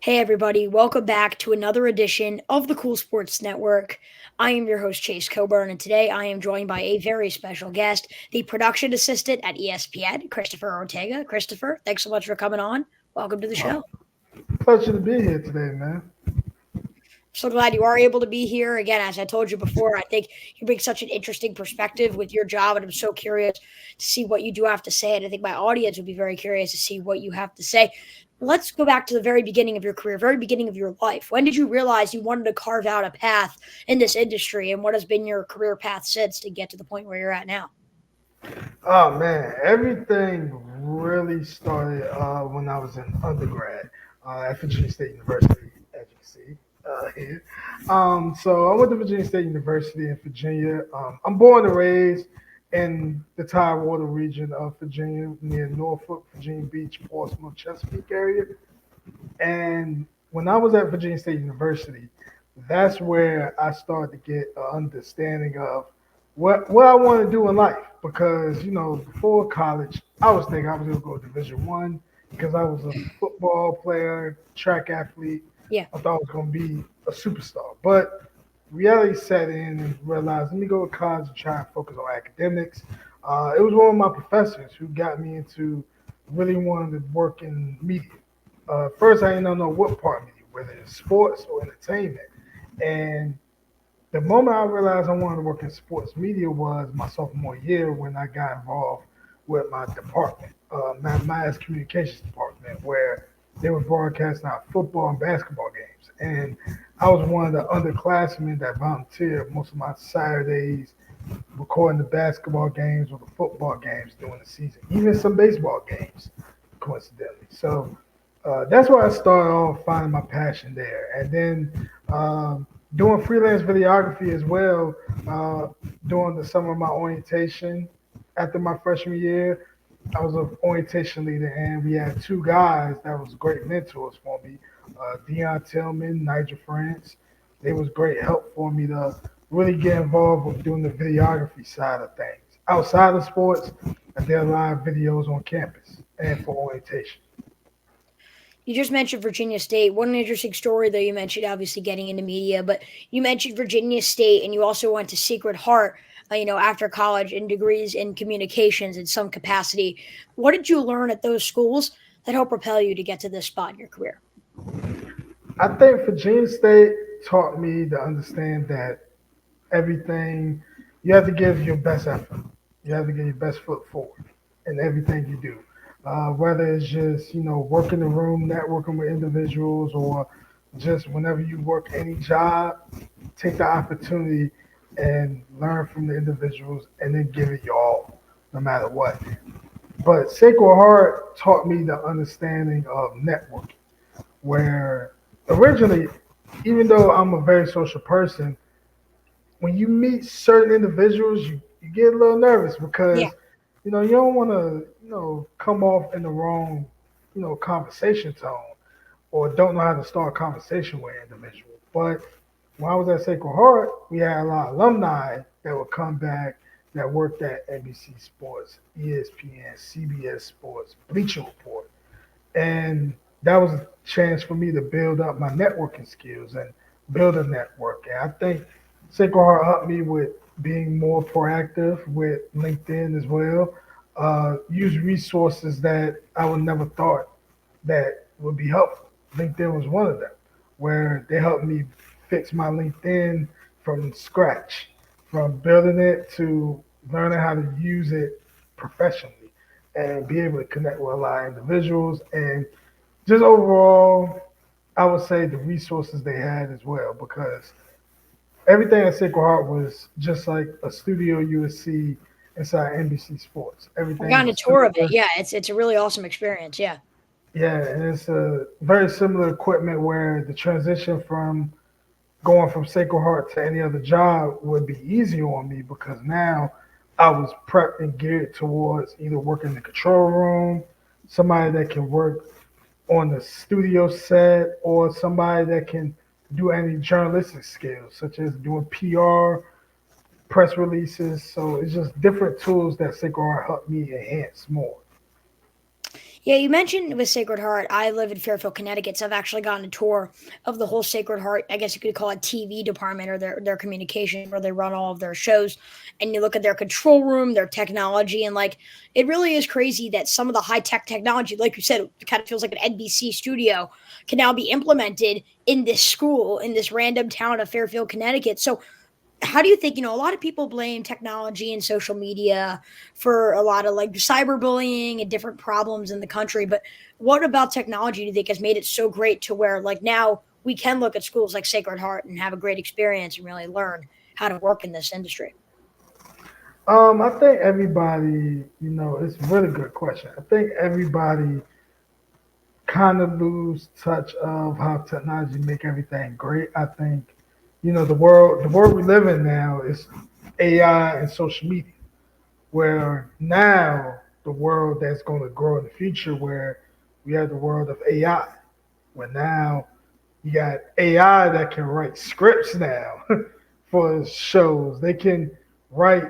Hey, everybody, welcome back to another edition of the Cool Sports Network. I am your host, Chase Coburn, and today I am joined by a very special guest, the production assistant at ESPN, Christopher Ortega. Christopher, thanks so much for coming on. Welcome to the Oh, show. pleasure to be here today, man. So glad you are able to be here. Again, as I told you before, I think you bring such an interesting perspective with your job, and I'm so curious to see what you do have to say. And I think my audience would be very curious to see what you have to say. Let's go back to the very beginning of your career, very beginning of your life. When did you realize you wanted to carve out a path in this industry, and what has been your career path since to get to the point where you're at now? Oh man, everything really started when I was in undergrad at Virginia State University, as you can see here. So I went to Virginia State University in Virginia. I'm born and raised in the Tidewater region of Virginia, near Norfolk, Virginia Beach, Portsmouth, Chesapeake area. And when I was at Virginia State University, that's where I started to get an understanding of what I want to do in life. Because before college, I was thinking I was going to go Division 1 because I was a football player, track athlete. Yeah. I thought I was going to be a superstar, but reality set in and realized let me go to college and try and focus on academics. It was one of my professors who got me into really wanting to work in media. First, I didn't know what part of media, whether it's sports or entertainment. And the moment I realized I wanted to work in sports media was my sophomore year when I got involved with my department, my mass communications department, where they were broadcasting out football and basketball games. And I was one of the underclassmen that volunteered most of my Saturdays recording the basketball games or the football games during the season, even some baseball games, coincidentally. So that's where I started off finding my passion there. And then doing freelance videography as well, uh, during the summer of my orientation after my freshman year. I was an orientation leader, and we had two guys that was great mentors for me, Dion Tillman, Nigel France. They was great help for me to really get involved with doing the videography side of things. Outside of sports, I did live videos on campus and for orientation. You just mentioned Virginia State. What an interesting story, though. You mentioned obviously getting into media, but you mentioned Virginia State, and you also went to Secret Heart, after college and degrees in communications in some capacity. What did you learn at those schools that helped propel you to get to this spot in your career? I think Virginia State taught me to understand that everything you have to give your best effort. You have to get your best foot forward in everything you do. Whether it's just working the room, networking with individuals, or just whenever you work any job, take the opportunity and learn from the individuals, and then give it your all, no matter what. But Sacred Heart taught me the understanding of networking, where originally, even though I'm a very social person, when you meet certain individuals, you get a little nervous Yeah. because you don't want to come off in the wrong conversation tone or don't know how to start a conversation with an individual. But when I was at Sacred Heart, we had a lot of alumni that would come back that worked at NBC Sports, ESPN, CBS Sports, Bleacher Report, and that was a chance for me to build up my networking skills and build a network. And I think Sacred Heart helped me with being more proactive with LinkedIn as well. Use resources that I would never thought that would be helpful. LinkedIn was one of them, where they helped me fix my LinkedIn from scratch, from building it to learning how to use it professionally and be able to connect with a lot of individuals. And just overall, I would say the resources they had as well, because everything at Sacred Heart was just like a studio you would see inside NBC Sports. I've Everything gotten a was tour of it. similar. Yeah, it's a really awesome experience. Yeah. Yeah, and it's a very similar equipment where the transition from going from Sacred Heart to any other job would be easier on me because now I was prepped and geared towards either working in the control room, somebody that can work on the studio set, or somebody that can do any journalistic skills, such as doing PR, press releases. So it's just different tools that Sacred Heart helped me enhance more. Yeah, you mentioned with Sacred Heart. I live in Fairfield, Connecticut, so I've actually gotten a tour of the whole Sacred Heart. I guess you could call it TV department or their communication, where they run all of their shows. And you look at their control room, their technology, and like it really is crazy that some of the high tech technology, like you said, it kind of feels like an NBC studio, can now be implemented in this school in this random town of Fairfield, Connecticut. So how do you think, a lot of people blame technology and social media for a lot of like cyberbullying and different problems in the country, but what about technology do you think has made it so great to where like now we can look at schools like Sacred Heart and have a great experience and really learn how to work in this industry? I think everybody, it's a really good question. I think everybody kind of lose touch of how technology make everything great. I think, the world we live in now is AI and social media, where now the world that's going to grow in the future, where we have the world of AI, where now you got AI that can write scripts now for shows. They can write,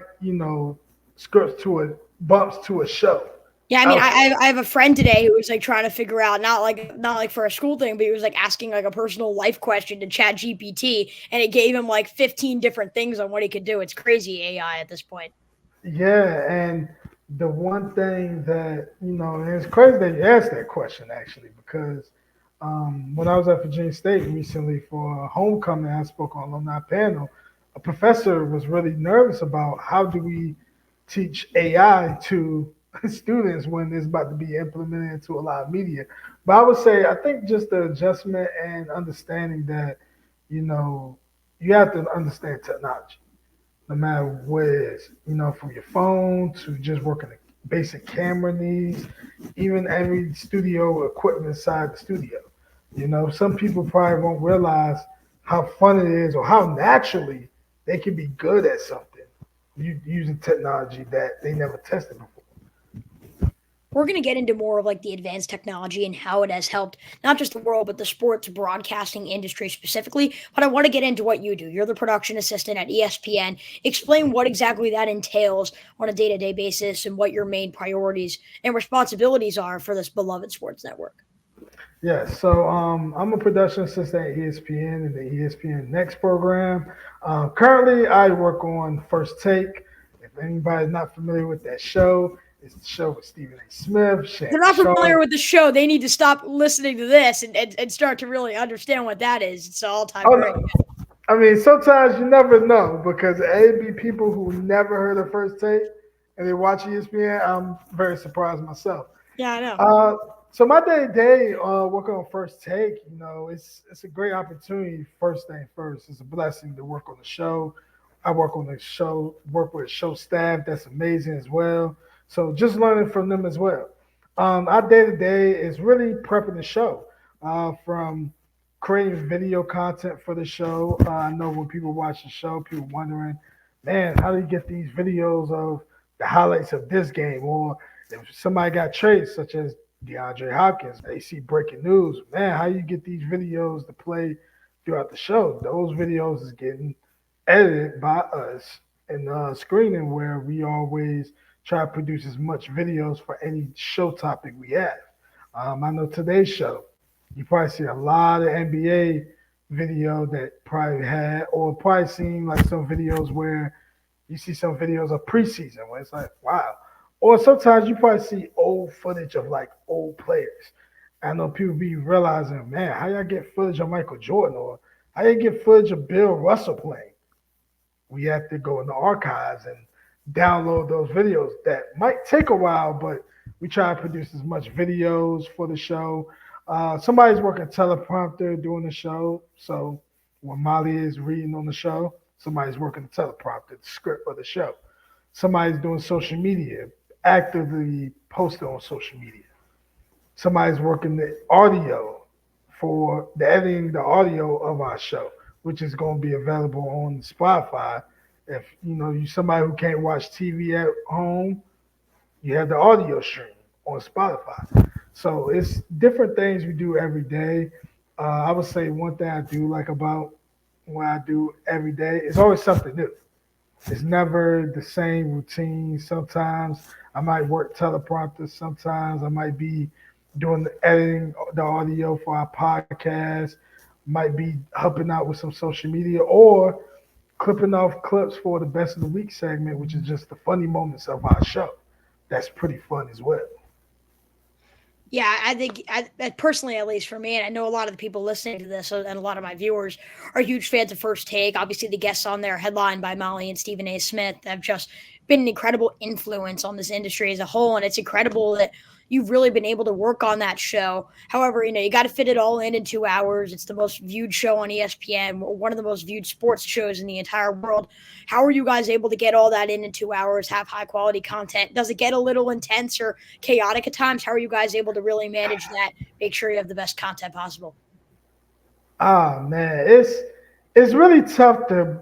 scripts to a bumps to a show. Yeah, I mean, Out I have a friend today who was like trying to figure out not like for a school thing, but he was like asking like a personal life question to Chat GPT, and it gave him like 15 different things on what he could do. It's crazy AI at this point. Yeah, and the one thing that and it's crazy that you asked that question actually, because when I was at Virginia State recently for a homecoming, I spoke on alumni panel. A professor was really nervous about how do we teach AI to students when it's about to be implemented into a lot of media. But I would say I think just the adjustment and understanding that you know you have to understand technology no matter what it is, from your phone to just working the basic camera needs, even every studio equipment inside the studio. Some people probably won't realize how fun it is or how naturally they can be good at something using technology that they never tested before. We're going to get into more of like the advanced technology and how it has helped not just the world, but the sports broadcasting industry specifically. But I want to get into what you do. You're the production assistant at ESPN. Explain what exactly that entails on a day to day basis and what your main priorities and responsibilities are for this beloved sports network. Yeah, so I'm a production assistant at ESPN in the ESPN Next program. Currently, I work on First Take. If anybody's not familiar with that show, it's the show with Stephen A. Smith, If they're Shannon not familiar Sharp. with the show, they need to stop listening to this and start to really understand what that is. It's an all time Oh great. no, I mean sometimes you never know because it be people who never heard of First Take and they watch ESPN. I'm very surprised myself. Yeah, I know. Uh, so my day to day working on First Take, it's a great opportunity. First thing first, it's a blessing to work on the show. I work on the show, work with show staff that's amazing as well. So just learning from them as well. Our day to day is really prepping the show from creating video content for the show. I know when people watch the show, people wondering, man, how do you get these videos of the highlights of this game? Or if somebody got traded, such as DeAndre Hopkins, they see breaking news. Man, how you get these videos to play throughout the show? Those videos is getting edited by us and screening where we always try to produce as much videos for any show topic we have. I know today's show, you probably see a lot of NBA video that probably had, or probably seen like some videos where you see some videos of preseason where it's like, wow. Or sometimes you probably see old footage of like old players. I know people be realizing, man, how y'all get footage of Michael Jordan or how you get footage of Bill Russell playing? We have to go in the archives and download those videos. That might take a while, but we try to produce as much videos for the show. Somebody's working teleprompter doing the show. So when Molly is reading on the show, somebody's working the teleprompter, the script of the show. Somebody's doing social media, actively posting on social media. Somebody's working the audio for the editing the audio of our show, which is going to be available on Spotify. If you somebody who can't watch TV at home, you have the audio stream on Spotify. So it's different things we do every day. I would say one thing I do like about what I do every day is always something new. It's never the same routine. Sometimes I might work teleprompter. Sometimes I might be doing the editing, the audio for our podcast, might be helping out with some social media, or clipping off clips for the best of the week segment, which is just the funny moments of our show. That's pretty fun as well. Yeah, I think personally, at least for me, and I know a lot of the people listening to this and a lot of my viewers are huge fans of First Take. Obviously, the guests on there, headlined by Molly and Stephen A. Smith, have just been an incredible influence on this industry as a whole. And it's incredible that you've really been able to work on that show. However, you got to fit it all in 2 hours. It's the most viewed show on ESPN, one of the most viewed sports shows in the entire world. How are you guys able to get all that in 2 hours, have high quality content? Does it get a little intense or chaotic at times? How are you guys able to really manage that? Make sure you have the best content possible. Ah man, it's really tough to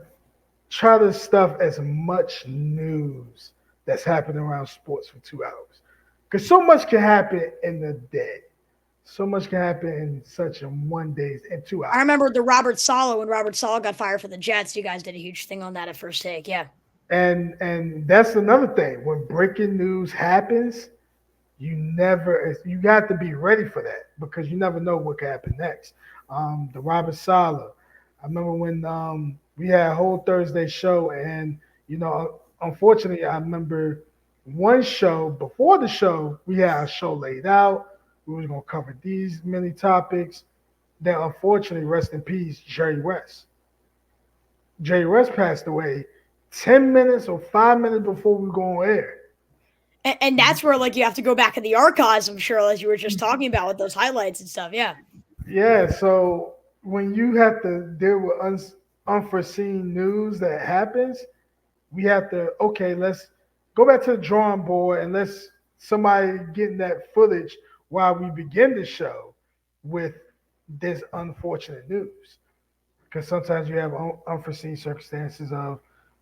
try to stuff as much news that's happening around sports for 2 hours. Because so much can happen in a day. So much can happen in such a one day in 2 hours. I remember the Robert Saleh, when Robert Saleh got fired for the Jets. You guys did a huge thing on that at First Take. Yeah. And that's another thing. When breaking news happens, you got to be ready for that because you never know what could happen next. The Robert Saleh. I remember when we had a whole Thursday show, and unfortunately, I remember one show before the show we had a show laid out. We was gonna cover these many topics. Then, unfortunately, rest in peace, Jerry West. Jerry West passed away 10 minutes or 5 minutes before we go on air. And that's where you have to go back in the archives, I'm sure, as you were just talking about with those highlights and stuff. Yeah. Yeah. So when you have to deal with unforeseen news that happens, we have to let's go back to the drawing board and let's somebody getting that footage while we begin the show with this unfortunate news. Because sometimes you have unforeseen circumstances of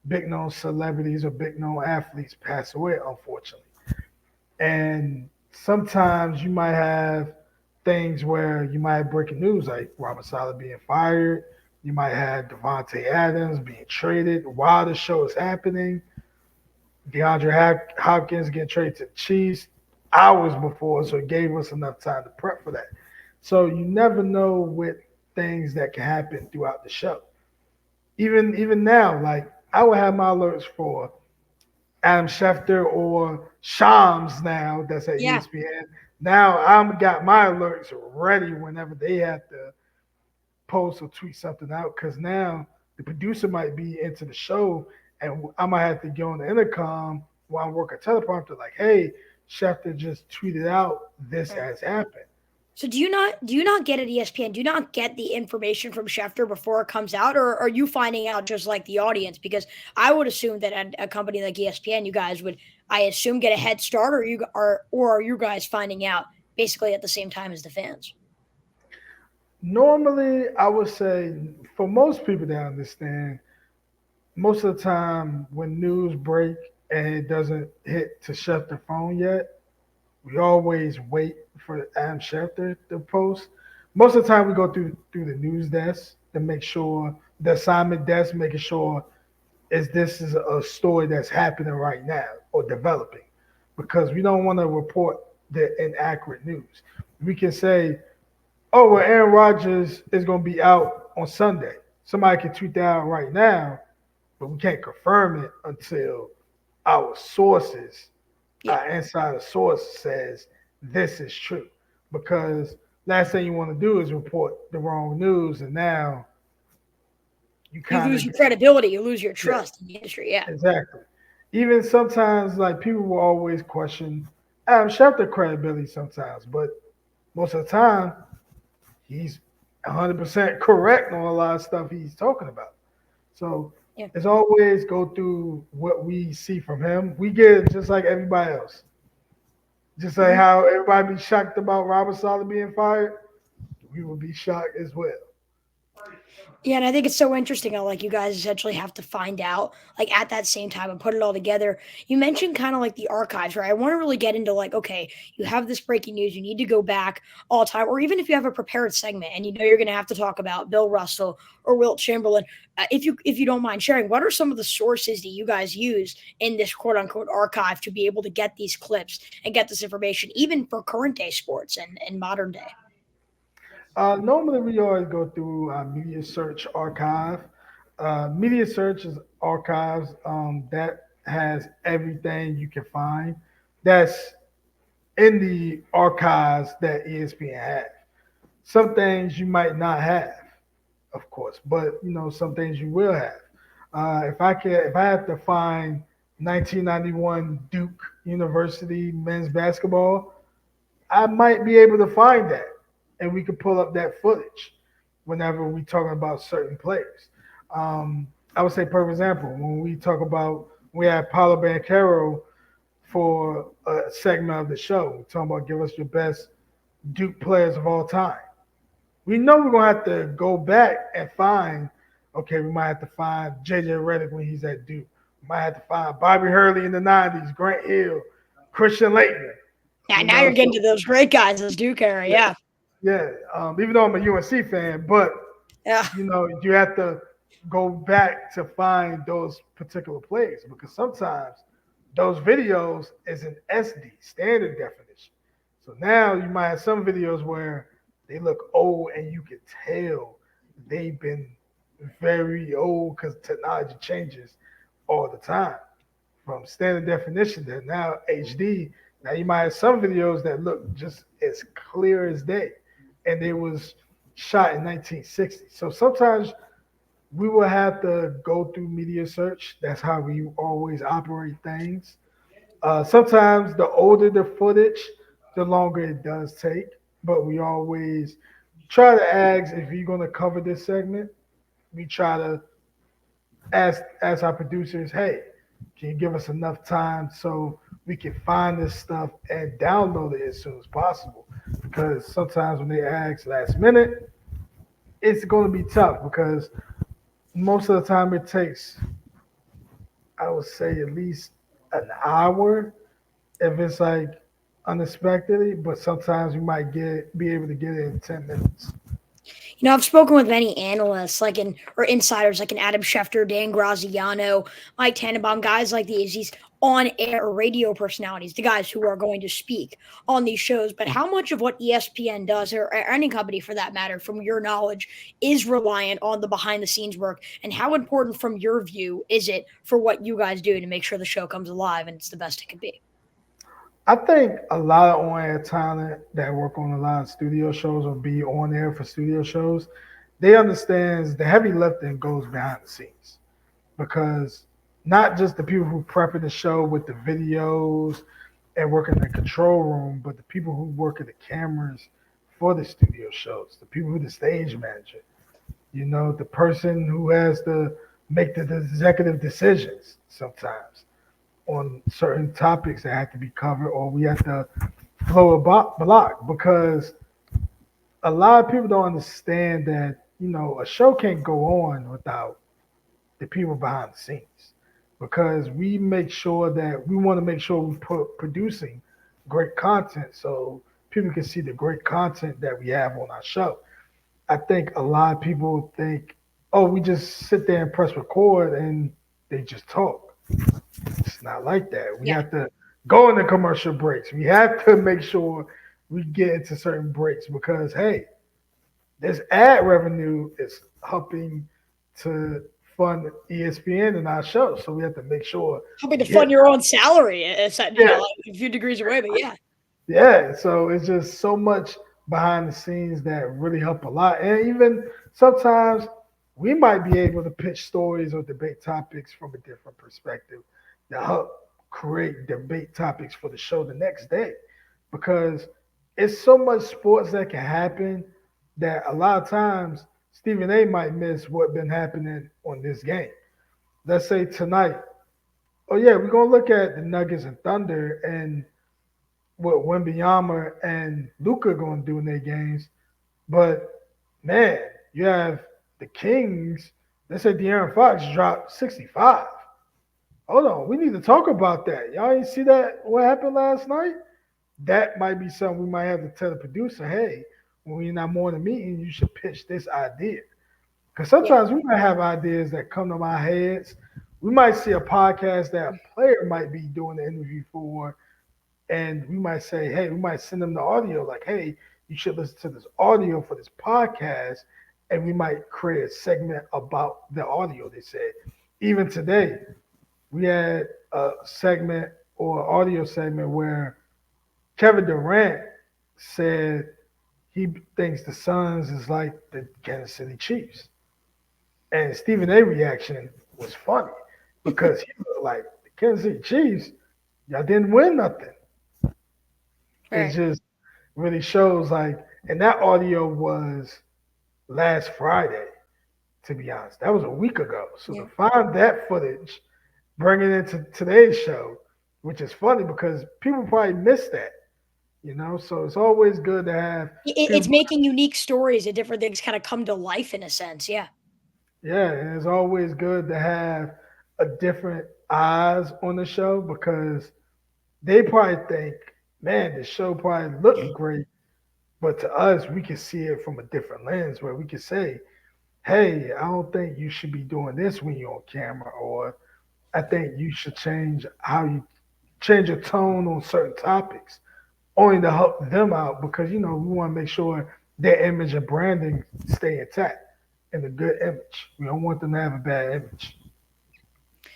big known celebrities or big known athletes pass away, unfortunately. And sometimes you might have things where you might have breaking news like Robert Saleh being fired. You might have Devontae Adams being traded while the show is happening. DeAndre Hopkins getting traded to the Chiefs hours before, so it gave us enough time to prep for that. So you never know with things that can happen throughout the show. Even now, I would have my alerts for Adam Schefter or Shams now that's at Yeah. ESPN. Now I'm got my alerts ready whenever they have to post or tweet something out because now the producer might be into the show and I might have to go on the intercom while I'm working teleprompter like, hey, Schefter just tweeted out this has happened. So do you not get at ESPN? Do you not get the information from Schefter before it comes out, or are you finding out just like the audience? Because I would assume that at a company like ESPN, you guys would, I assume, get a head start, or are you guys finding out basically at the same time as the fans? Normally, I would say for most people that understand, most of the time when news break and it doesn't hit to Schefter phone yet, we always wait for Adam Schefter to post. Most of the time, we go through the news desk to make sure the assignment desk, making sure this is a story that's happening right now or developing, because we don't want to report the inaccurate news. We can say, "Oh, well, Aaron Rodgers is going to be out on Sunday." Somebody can tweet that out right now, but we can't confirm it until our sources, our insider source says this is true. Because last thing you want to do is report the wrong news, and now you You kind lose of your credibility, you lose your yeah, trust in the industry. Yeah. exactly. Even sometimes, people will always question Adam Schefter credibility sometimes, but most of the time he's 100% correct on a lot of stuff he's talking about. So Yeah. it's always go through what we see from him. We get it just like everybody else. Just like Mhm. how everybody be shocked about Robert Saleh being fired, we will be shocked as well. Yeah, and I think it's so interesting how like you guys essentially have to find out like at that same time and put it all together. You mentioned kind of like the archives, right? I want to really get into like, okay, you have this breaking news, you need to go back all the time, or even if you have a prepared segment and you know you're going to have to talk about Bill Russell or Wilt Chamberlain, if you don't mind sharing, what are some of the sources that you guys use in this quote unquote archive to be able to get these clips and get this information, even for current day sports and modern day? Normally, we always go through Media Search Archive. Media Search is archives that has everything you can find that's in the archives that ESPN have. Some things you might not have, of course, but some things you will have. If I have to find 1991 Duke University men's basketball, I might be able to find that, and we could pull up that footage whenever we talking about certain players. I would say, for example, when we talk about we have Paulo Banchero for a segment of the show, we're talking about give us your best Duke players of all time. We know we're gonna have to go back and find. Okay, we might have to find JJ Redick when he's at Duke. We might have to find Bobby Hurley in the '90s, Grant Hill, Christian Laettner. Yeah, You now you're know, getting so to those great guys, those Duke era. yeah, Yeah. yeah. Even though I'm a UNC fan, but Yeah. you have to go back to find those particular players because sometimes those videos is in SD, standard definition. So now you might have some videos where they look old and you can tell they've been very old because technology changes all the time from standard definition to now HD. Now you might have some videos that look just as clear as day, and it was shot in 1960. So sometimes we will have to go through media search. That's how we always operate things. Sometimes the older the footage, the longer it does take. But we always try to ask if you're going to cover this segment. We try to ask our producers, hey, can you give us enough time so we can find this stuff and download it as soon as possible? Because sometimes when they ask last minute, it's going to be tough because most of the time it takes, I would say, at least an hour if it's like unexpectedly, but sometimes we might be able to get it in 10 minutes. I've spoken with many analysts, like in or insiders, like in Adam Schefter, Dan Graziano, Mike Tannenbaum, guys like these on-air radio personalities, the guys who are going to speak on these shows. But how much of what ESPN does, or any company for that matter, from your knowledge, is reliant on the behind-the-scenes work, and how important, from your view, is it for what you guys do to make sure the show comes alive and it's the best it can be? I think a lot of on-air talent that work on a lot of studio shows or be on air for studio shows, they understands the heavy lifting goes behind the scenes because not just the people who prep the show with the videos and work in the control room, but the people who work at the cameras for the studio shows, the people who the stage manager, the person who has to make the executive decisions sometimes on certain topics that have to be covered, or we have to flow a block because a lot of people don't understand that a show can't go on without the people behind the scenes because we want to make sure we put producing great content so people can see the great content that we have on our show. I think a lot of people think, oh, we just sit there and press record and they just talk. It's not like that. We Yeah. have to go into commercial breaks. We have to make sure we get into certain breaks because hey, this ad revenue is helping to fund ESPN and our show. So we have to make sure Helping we to hit. fund your own salary, Yeah, like a few degrees away, but yeah. yeah. So it's just so much behind the scenes that really help a lot. And even sometimes we might be able to pitch stories or debate topics from a different perspective to help create debate topics for the show the next day. Because it's so much sports that can happen that a lot of times Stephen A might miss what been happening on this game. Let's say tonight, oh yeah, we're gonna look at the Nuggets and Thunder and what Wembyama and Luca gonna do in their games. But man, you have the Kings, they said De'Aaron Fox dropped 65. Hold on, we need to talk about that. Y'all ain't see that? What happened last night? That might be something we might have to tell the producer. Hey, when we're not more in a meeting, you should pitch this idea. Because Yeah. sometimes we might have ideas that come to my heads. We might see a podcast that a player might be doing the interview for, and we might say, hey, we might send them the audio, like, hey, you should listen to this audio for this podcast, and we might create a segment about the audio. They said, even today, we had a segment or audio segment where Kevin Durant said he thinks the Suns is like the Kansas City Chiefs. And Stephen A reaction was funny because he was like, the Kansas City Chiefs, y'all didn't win nothing. It Right. just really shows like, and that audio was last Friday, to be honest. That was a week ago. So Yeah. to find that footage, bring it into today's show, which is funny because people probably missed that, you know? So it's always good to have It's people. making unique stories and different things kind of come to life in a sense. Yeah. Yeah, and it's always good to have a different eyes on the show because they probably think, man, the show probably looked great, but to us, we can see it from a different lens where we can say, hey, I don't think you should be doing this when you're on camera, or I think you should change how you change your tone on certain topics, only to help them out because we want to make sure their image and branding stay intact and a good image. We don't want them to have a bad image.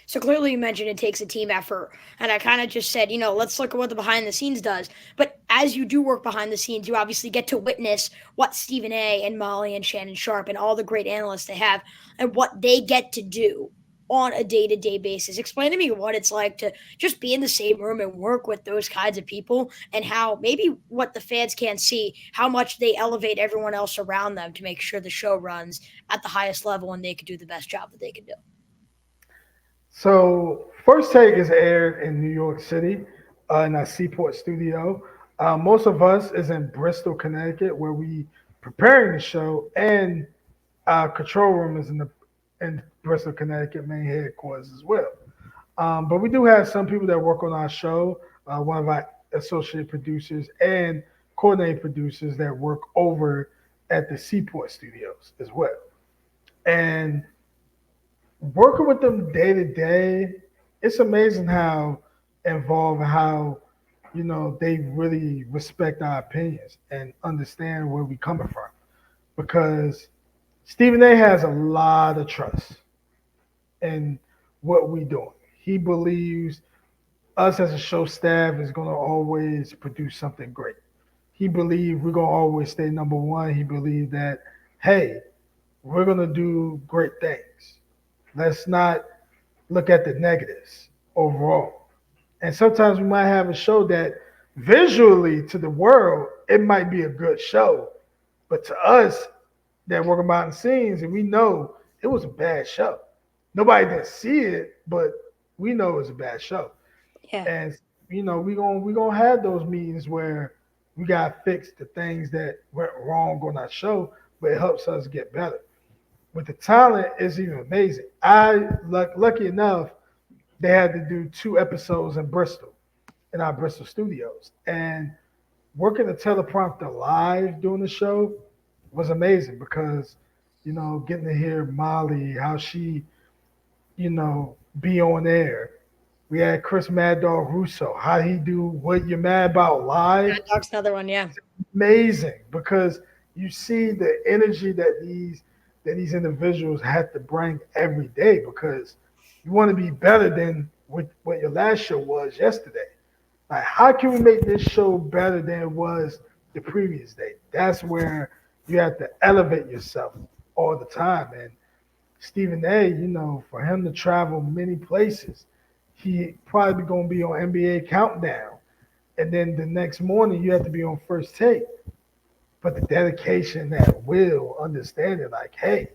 So clearly, you mentioned it takes a team effort. And I kind of just said, let's look at what the behind the scenes does. But as you do work behind the scenes, you obviously get to witness what Stephen A. and Molly and Shannon Sharp and all the great analysts they have and what they get to do on a day to day basis. Explain to me what it's like to just be in the same room and work with those kinds of people and how maybe what the fans can't see, how much they elevate everyone else around them to make sure the show runs at the highest level and they can do the best job that they can do. So, First Take is aired in New York City in our Seaport studio. Most of us is in Bristol, Connecticut, where we preparing the show, and our control room is in Bristol, Connecticut, main headquarters as well. But we do have some people that work on our show. One of our associate producers and coordinating producers that work over at the Seaport studios as well. And working with them day to day, it's amazing how involved, how they really respect our opinions and understand where we coming from. Because Stephen A has a lot of trust in what we doing. He believes us as a show staff is gonna always produce something great. He believes we're gonna always stay number one. He believes that, hey, we're gonna do great things. Let's not look at the negatives overall. And sometimes we might have a show that visually to the world, it might be a good show. But to us that work behind the scenes, and we know it was a bad show. Nobody didn't see it, but we know it was a bad show. Yeah. And we gonna have those meetings where we gotta fix the things that went wrong on our show, but it helps us get better. With the talent, it's even amazing. Lucky enough, they had to do 2 episodes in Bristol, in our Bristol studios. And working the teleprompter live doing the show was amazing because, getting to hear Molly, how she, be on air. We had Chris Mad Dog Russo, how he do What You Mad About live. Mad Dog's another one, yeah. Amazing because you see the energy that these individuals have to bring every day because you want to be better than what your last show was yesterday. Like, how can we make this show better than it was the previous day? That's where you have to elevate yourself all the time. And Stephen A, for him to travel many places, he probably going to be on NBA Countdown. And then the next morning, you have to be on First Take. But the dedication, that will, understanding, like, hey,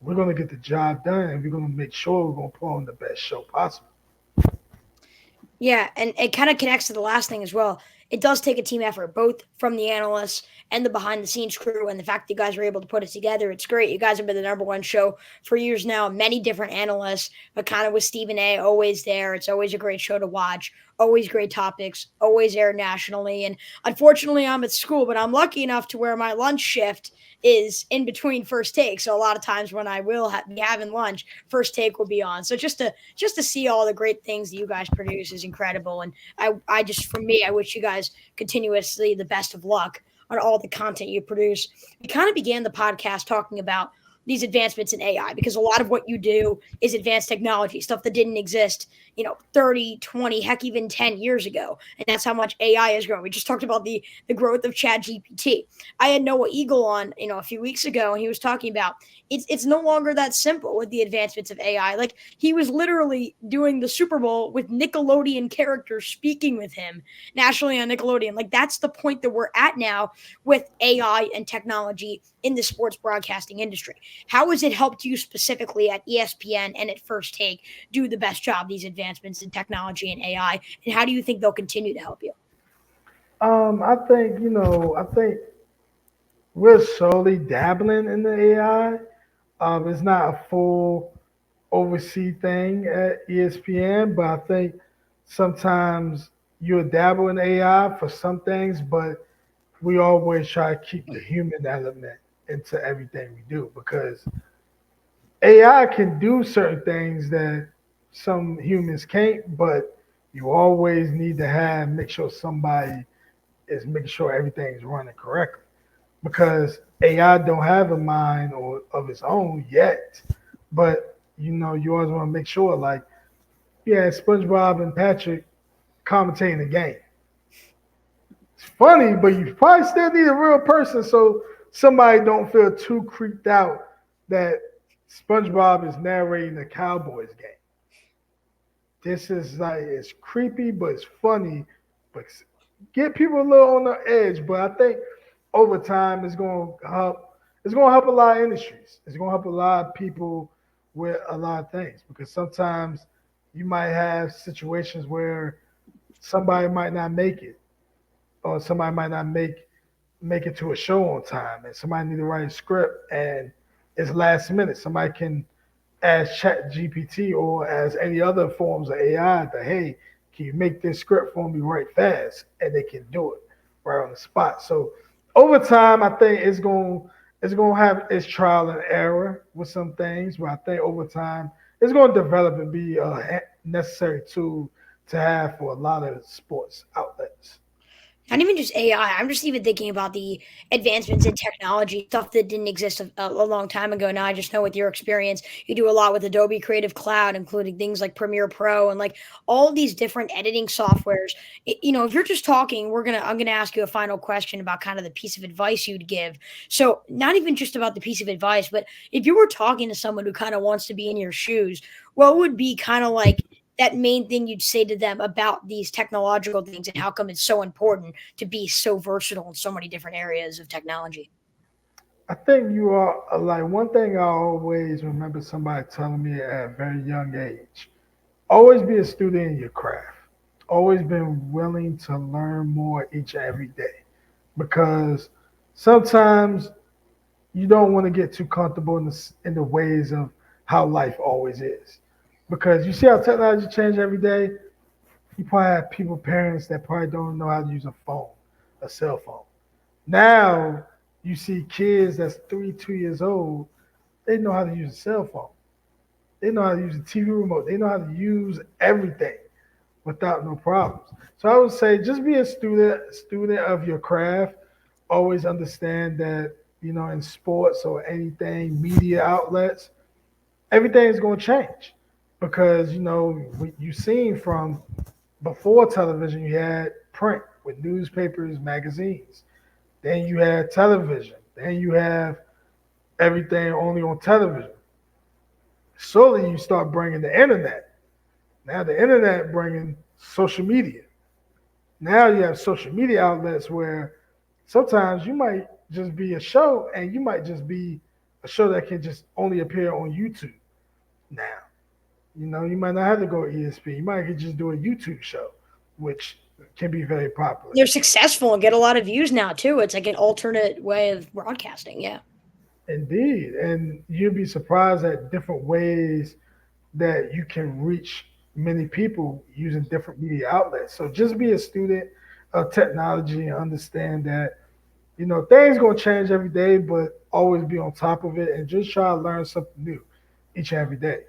we're going to get the job done and we're going to make sure we're going to put on the best show possible. Yeah, and it kind of connects to the last thing as well. it does take a team effort, both from the analysts and the behind the scenes crew. And the fact that you guys are able to put it together, it's great. You guys have been the number one show for years now. Many different analysts, but kind of with Stephen A. always there. It's always a great show to watch. Always great topics. Always aired nationally. And unfortunately, I'm at school, but I'm lucky enough to where my lunch shift is in between first take. So a lot of times when I will be having lunch, first take will be on. So just to see all the great things that you guys produce is incredible. And I just, for me, I wish you guys continuously the best of luck on all the content you produce. We kind of began the podcast talking about these advancements in AI because a lot of what you do is advanced technology, stuff that didn't exist, 30, 20, heck, even 10 years ago. And that's how much AI has grown. We just talked about the growth of Chat GPT. I had Noah Eagle on, a few weeks ago, and he was talking about it's no longer that simple with the advancements of AI. Like he was literally doing the Super Bowl with Nickelodeon characters speaking with him nationally on Nickelodeon. Like that's the point that we're at now with AI and technology in the sports broadcasting industry. How has it helped you specifically at ESPN and at First Take do the best job, these advancements in technology and AI? And how do you think they'll continue to help you? I think we're slowly dabbling in the AI. It's not a full oversee thing at ESPN, but I think sometimes you dabble in AI for some things, but we always try to keep the human element into everything we do because AI can do certain things that some humans can't, but you always need to make sure somebody is making sure everything's running correctly because AI don't have a mind or of its own yet, but you always want to make sure like yeah, SpongeBob and Patrick commentating the game. It's funny, but you probably still need a real person so somebody don't feel too creeped out that SpongeBob is narrating the Cowboys game. This is like it's creepy, but it's funny, but get people a little on the edge. But I think over time it's going to help. It's going to help a lot of industries. It's going to help a lot of people with a lot of things because sometimes you might have situations where somebody might not make it, or somebody might not make it to a show on time, and somebody need to write a script and it's last minute. Somebody can ask Chat GPT or as any other forms of AI that, hey, can you make this script for me right fast? And they can do it right on the spot. So over time, I think it's gonna have its trial and error with some things, but I think over time it's gonna develop and be a necessary tool to have for a lot of sports outlets. Not even just AI. I'm just even thinking about the advancements in technology, stuff that didn't exist a long time ago. Now I just know with your experience, you do a lot with Adobe Creative Cloud, including things like Premiere Pro and like all these different editing softwares. If you're just talking, I'm gonna ask you a final question about kind of the piece of advice you'd give. So not even just about the piece of advice, but if you were talking to someone who kind of wants to be in your shoes, what would be kind of like that main thing you'd say to them about these technological things and how come it's so important to be so versatile in so many different areas of technology? I think you are like one thing I always remember somebody telling me at a very young age. Always be a student in your craft. Always been willing to learn more each and every day because sometimes you don't want to get too comfortable in the ways of how life always is. Because you see how technology changes every day. You probably have people, parents that probably don't know how to use a phone, a cell phone. Now you see kids that's 2 years old, they know how to use a cell phone. They know how to use a TV remote. They know how to use everything without no problems. So I would say just be a student of your craft. Always understand that, in sports or anything, media outlets, everything is going to change because you've seen from before television you had print with newspapers, magazines, then you had television, then you have everything only on television. Slowly you start bringing the internet. Now the internet bringing social media. Now you have social media outlets where sometimes you might just be a show and you might just be a show that can just only appear on YouTube now. You might not have to go to ESPN. You might could just do a YouTube show, which can be very popular. They're successful and get a lot of views now too. It's like an alternate way of broadcasting. Yeah. Indeed. And you'd be surprised at different ways that you can reach many people using different media outlets. So just be a student of technology and understand that, things gonna change every day, but always be on top of it and just try to learn something new each and every day.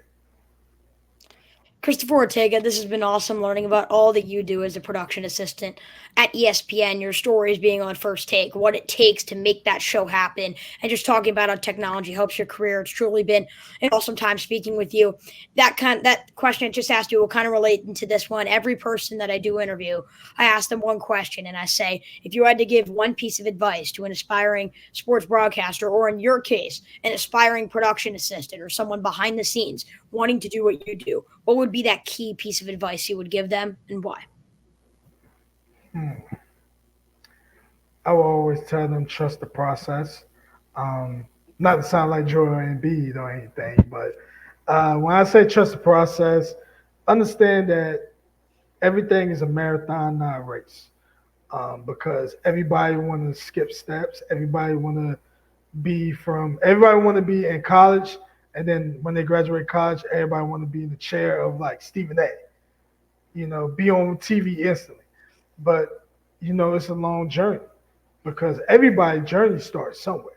Christopher Ortega, this has been awesome learning about all that you do as a production assistant at ESPN, your stories being on First Take, what it takes to make that show happen, and just talking about how technology helps your career. It's truly been an awesome time speaking with you. That question I just asked you will kind of relate into this one. Every person that I do interview, I ask them one question, and I say, if you had to give one piece of advice to an aspiring sports broadcaster, or in your case, an aspiring production assistant or someone behind the scenes wanting to do what you do, what would be that key piece of advice you would give them and why? I will always tell them trust the process. Um, Not to sound like Joel Embiid or anything, but when I say trust the process, understand that everything is a marathon, not a race. Because everybody want to skip steps. Everybody want to be in college, and then when they graduate college, everybody want to be in the chair of like Stephen A. Be on TV instantly. But it's a long journey because everybody's journey starts somewhere.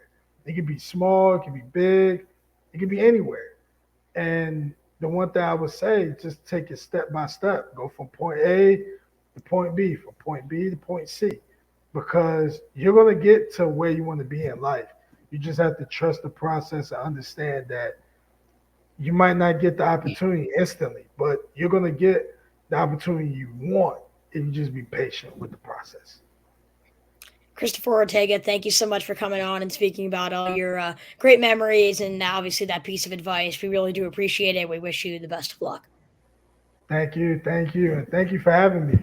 It can be small, it can be big, it can be anywhere. And the one thing I would say, just take it step by step. Go from point A to point B, from point B to point C, because you're going to get to where you want to be in life. You just have to trust the process and understand that you might not get the opportunity instantly, but you're going to get the opportunity you want if you just be patient with the process. Christopher Ortega, thank you so much for coming on and speaking about all your great memories and obviously that piece of advice. We really do appreciate it. We wish you the best of luck. Thank you, and thank you for having me.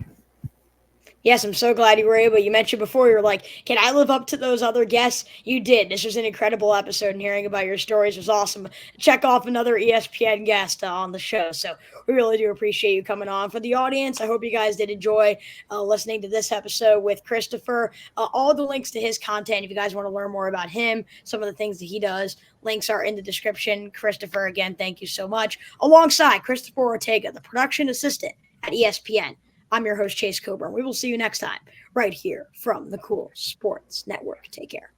Yes, I'm so glad you were able. You mentioned before, you're like, can I live up to those other guests? You did. This was an incredible episode, and hearing about your stories was awesome. Check off another ESPN guest on the show. So we really do appreciate you coming on. For the audience, I hope you guys did enjoy listening to this episode with Christopher. All the links to his content, if you guys want to learn more about him, some of the things that he does, links are in the description. Christopher, again, thank you so much. Alongside Christopher Ortega, the production assistant at ESPN. I'm your host, Chase Coburn. We will see you next time right here from the Cool Sports Network. Take care.